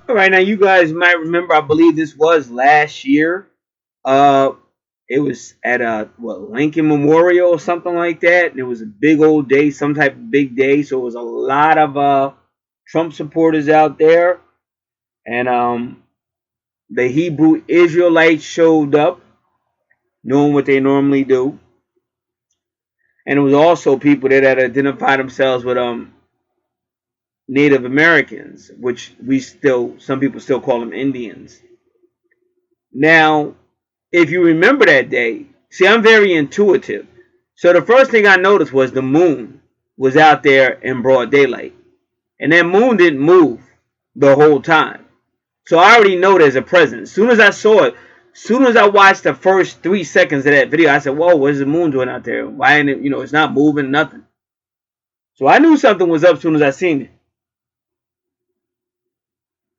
All right, now you guys might remember. I believe this was last year. Uh, it was at Lincoln Memorial or something like that. And it was a big old day, some type of big day. So it was a lot of Trump supporters out there, and the Hebrew Israelites showed up, doing what they normally do, and it was also people that had identified themselves with Native Americans, which some people still call them Indians. Now, if you remember that day, see, I'm very intuitive. So the first thing I noticed was the moon was out there in broad daylight. And that moon didn't move the whole time. So I already know there's a presence. As soon as I saw it, as soon as I watched the first 3 seconds of that video, I said, whoa, what's the moon doing out there? Why ain't it, it's not moving, nothing. So I knew something was up as soon as I seen it.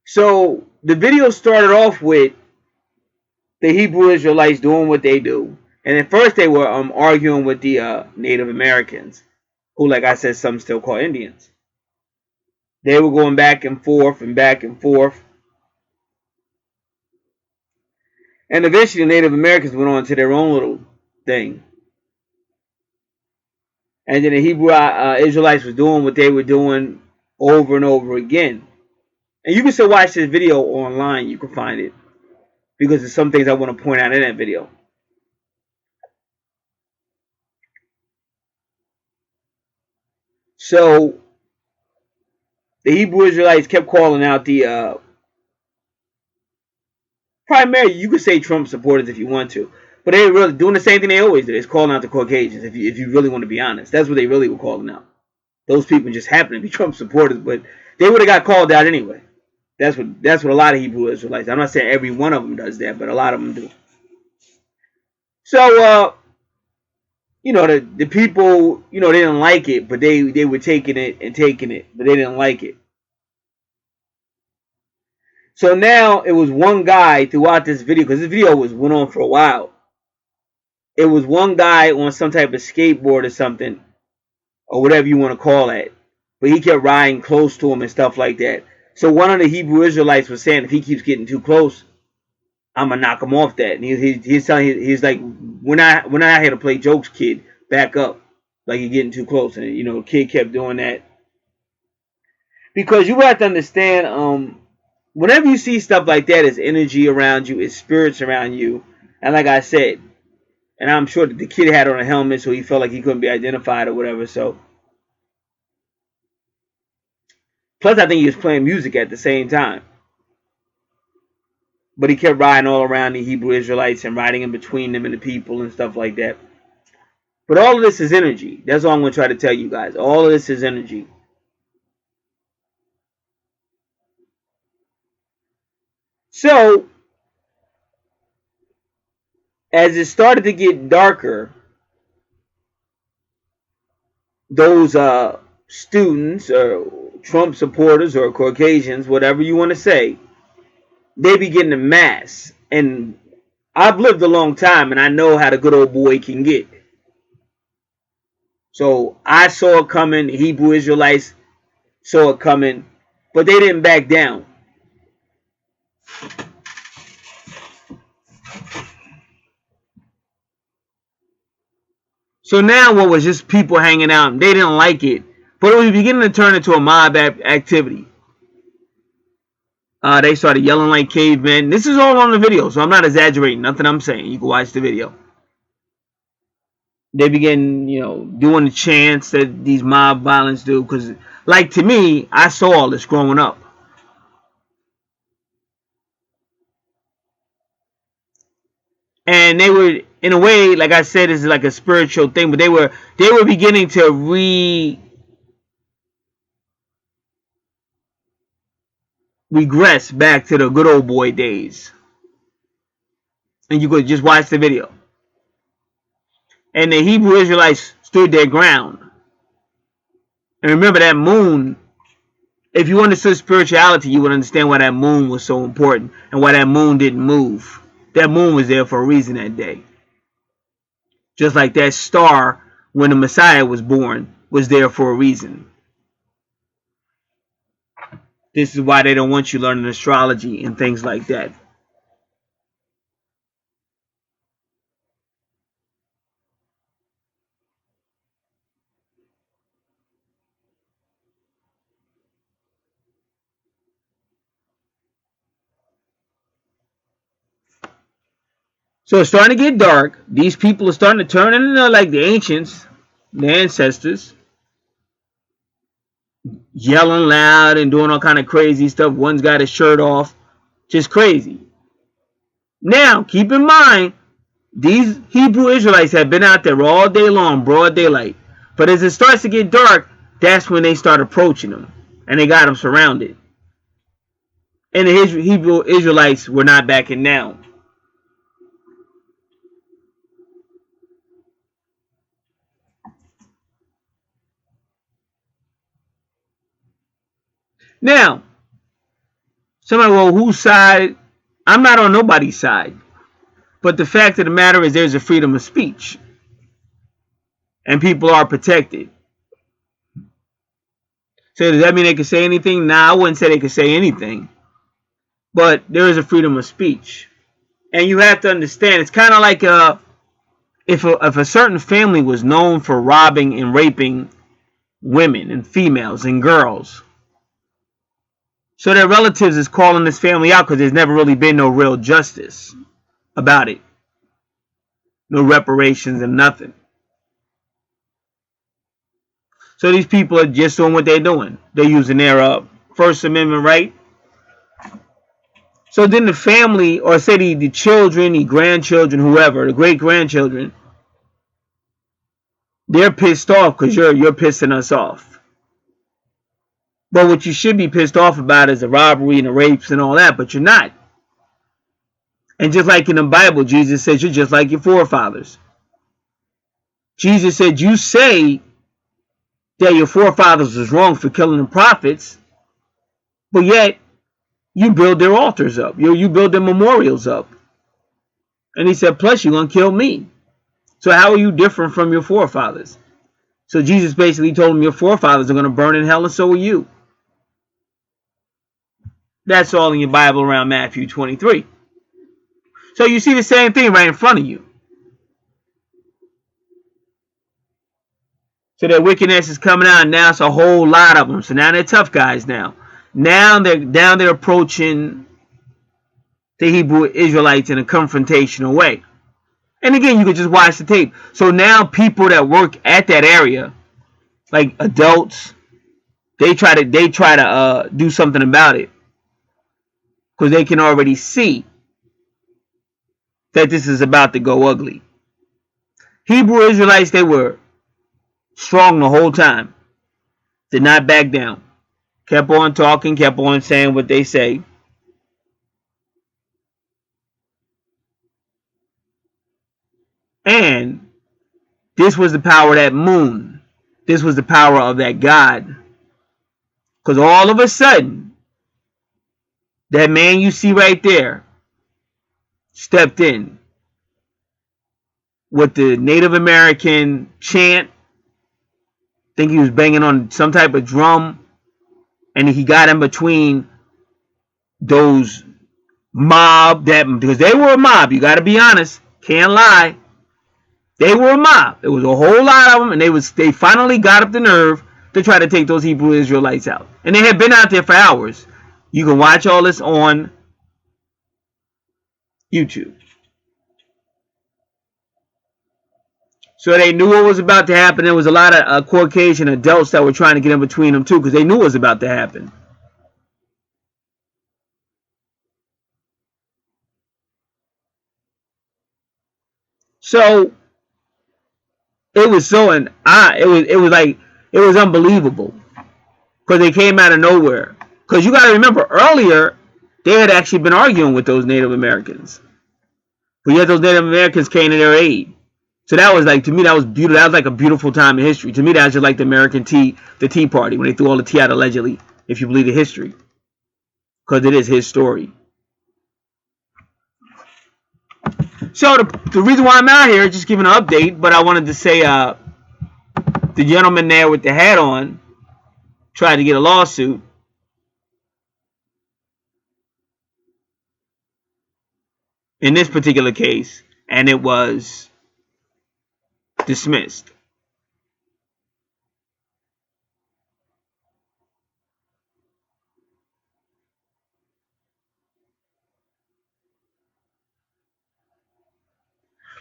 So the video started off with the Hebrew Israelites doing what they do. And at first they were arguing with the Native Americans, who, like I said, some still call Indians. They were going back and forth and back and forth. And eventually the Native Americans went on to their own little thing. And then the Hebrew Israelites was doing what they were doing over and over again. And you can still watch this video online. You can find it. Because there's some things I want to point out in that video. So the Hebrew Israelites kept calling out the primarily, you could say Trump supporters if you want to, but they were really doing the same thing they always do. It's calling out the Caucasians. If you really want to be honest, that's what they really were calling out. Those people just happen to be Trump supporters, but they would have got called out anyway. That's what a lot of Hebrew Israelites. I'm not saying every one of them does that, but a lot of them do. So the people, they didn't like it, but they were taking it, but they didn't like it. So now it was one guy throughout this video, because this video went on for a while. It was one guy on some type of skateboard or something, or whatever you want to call it, but he kept riding close to him and stuff like that. So one of the Hebrew Israelites was saying, if he keeps getting too close, I'm gonna knock him off that. And he's telling, he's like, we're not out here to play jokes, kid. Back up, like you're getting too close. And the kid kept doing that, because you have to understand, whenever you see stuff like that, it's energy around you, it's spirits around you, and like I said, and I'm sure that the kid had on a helmet, so he felt like he couldn't be identified or whatever. So, plus I think he was playing music at the same time, but he kept riding all around the Hebrew Israelites and riding in between them and the people and stuff like that. But all of this is energy. That's all I'm going to try to tell you guys. All of this is energy. So, as it started to get darker, those students or Trump supporters or Caucasians, whatever you want to say, they begin to mass. And I've lived a long time, and I know how the good old boy can get. So I saw it coming. Hebrew Israelites saw it coming, but they didn't back down. So now what was just people hanging out, they didn't like it, but it was beginning to turn into a mob activity. They started yelling like cavemen. This is all on the video, so I'm not exaggerating nothing I'm saying. You can watch the video. They began, doing the chants that these mob violence do, because, like, to me, I saw all this growing up. And they were, in a way, like I said, it's like a spiritual thing, but they were beginning to regress back to the good old boy days. And you could just watch the video. And the Hebrew Israelites stood their ground. And remember, that moon, if you understood spirituality, you would understand why that moon was so important and why that moon didn't move. That moon was there for a reason that day. Just like that star, when the Messiah was born, was there for a reason. This is why they don't want you learning astrology and things like that. So it's starting to get dark. These people are starting to turn into like the ancients, the ancestors, yelling loud and doing all kind of crazy stuff. One's got his shirt off, just crazy. Now, keep in mind, these Hebrew Israelites have been out there all day long, broad daylight. But as it starts to get dark, that's when they start approaching them, and they got them surrounded. And the Hebrew Israelites were not backing down. Now, somebody, well, whose side? I'm not on nobody's side. But the fact of the matter is there's a freedom of speech. And people are protected. So does that mean they can say anything? Nah, I wouldn't say they could say anything. But there is a freedom of speech. And you have to understand, it's kind of like if a certain family was known for robbing and raping women and females and girls. So their relatives is calling this family out because there's never really been no real justice about it. No reparations and nothing. So these people are just doing what they're doing. They're using their First Amendment right. So then the family, or say the children, the grandchildren, whoever, the great-grandchildren, they're pissed off because you're pissing us off. But what you should be pissed off about is the robbery and the rapes and all that, but you're not. And just like in the Bible, Jesus says you're just like your forefathers. Jesus said, you say that your forefathers was wrong for killing the prophets, but yet you build their altars up. You build their memorials up. And he said, plus you're going to kill me. So how are you different from your forefathers? So Jesus basically told them your forefathers are going to burn in hell, and so are you. That's all in your Bible around Matthew 23. So you see the same thing right in front of you. So their wickedness is coming out, and now it's a whole lot of them. So now they're tough guys now. Now they're approaching the Hebrew Israelites in a confrontational way. And again, you could just watch the tape. So now people that work at that area, like adults, they try to do something about it. Because they can already see that this is about to go ugly. Hebrew Israelites, they were strong the whole time. Did not back down. Kept on talking, kept on saying what they say. And this was the power of that moon. This was the power of that God. Because all of a sudden, that man you see right there stepped in with the Native American chant. I think he was banging on some type of drum. And he got in between those mob, because they were a mob. You got to be honest. Can't lie. They were a mob. There was a whole lot of them, and they finally got up the nerve to try to take those Hebrew Israelites out. And they had been out there for hours. You can watch all this on YouTube. So they knew what was about to happen. There was a lot of Caucasian adults that were trying to get in between them too, because they knew what was about to happen. So it was it was unbelievable, because they came out of nowhere. Because you got to remember, earlier they had actually been arguing with those Native Americans, but yet those Native Americans came to their aid. So that was like, to me, that was beautiful. That was like a beautiful time in history. To me, that was just like the Tea Party, when they threw all the tea out allegedly, if you believe the history, because it is his story. So the reason why I'm out here is just giving an update, but I wanted to say the gentleman there with the hat on tried to get a lawsuit in this particular case, and it was dismissed.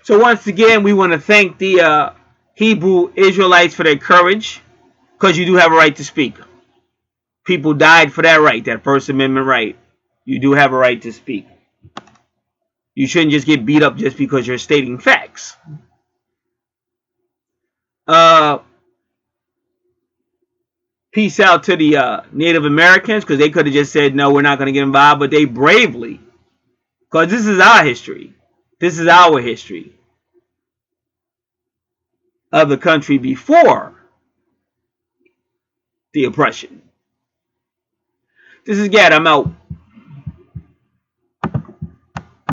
So once again, we want to thank the Hebrew Israelites for their courage, because you do have a right to speak. People died for that right, that First Amendment right. You do have a right to speak. You shouldn't just get beat up just because you're stating facts. Uh, Peace out to the Native Americans, because they could have just said, no, we're not going to get involved, but they bravely, because this is our history. This is our history of the country before the oppression. This is Gad. I'm out.